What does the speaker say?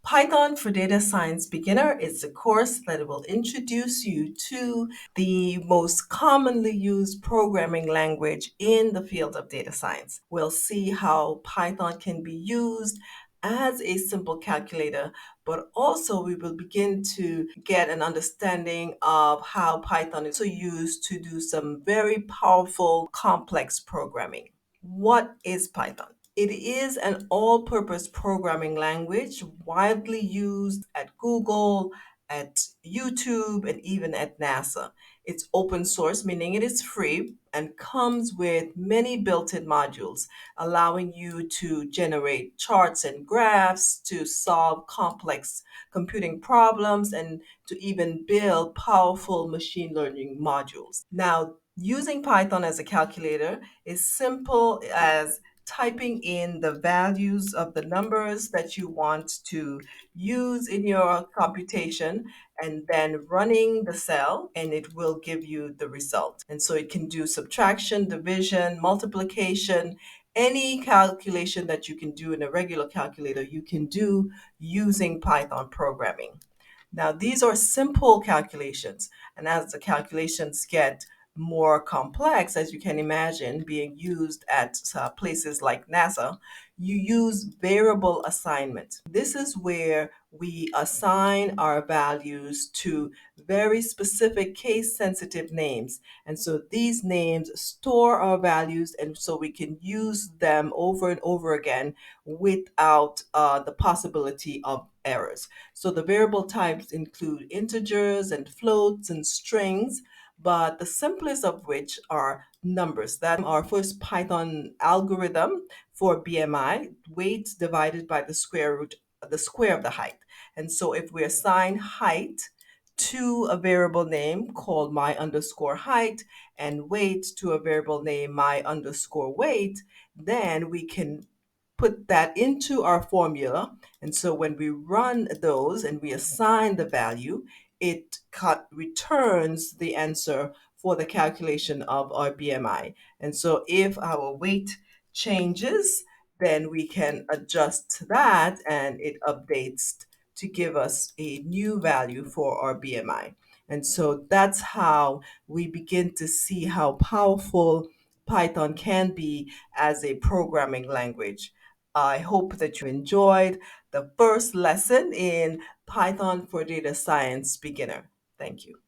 Python for Data Science Beginner is a course that will introduce you to the most commonly used programming language in the field of data science. We'll see how Python can be used as a simple calculator, but also we will begin to get an understanding of how Python is also used to do some very powerful, complex programming. What is Python? It is an all purpose programming language widely used at Google, at YouTube, and even at NASA. It's open source, meaning it is free and comes with many built in modules, allowing you to generate charts and graphs, to solve complex computing problems, and to even build powerful machine learning modules. Now, using Python as a calculator is simple as typing in the values of the numbers that you want to use in your computation and then running the cell, and it will give you the result. And so it can do subtraction, division, multiplication, any calculation that you can do in a regular calculator, you can do using Python programming. Now, these are simple calculations, and as the calculations get more complex, as you can imagine, being used at places like NASA, you use variable assignment. This is where we assign our values to very specific case sensitive names. And so these names store our values, and so we can use them over and over again without the possibility of errors. So the variable types include integers and floats and strings, but the simplest of which are numbers. That our first Python algorithm for BMI, weight divided by the square root, the square of the height. And so if we assign height to a variable name called my underscore height and weight to a variable name my underscore weight, then we can put that into our formula. And so when we run those and we assign the value, it returns the answer for the calculation of our BMI. And so if our weight changes, then we can adjust that and it updates to give us a new value for our BMI. And so that's how we begin to see how powerful Python can be as a programming language. I hope that you enjoyed the first lesson in Python for Data Science Beginner. Thank you.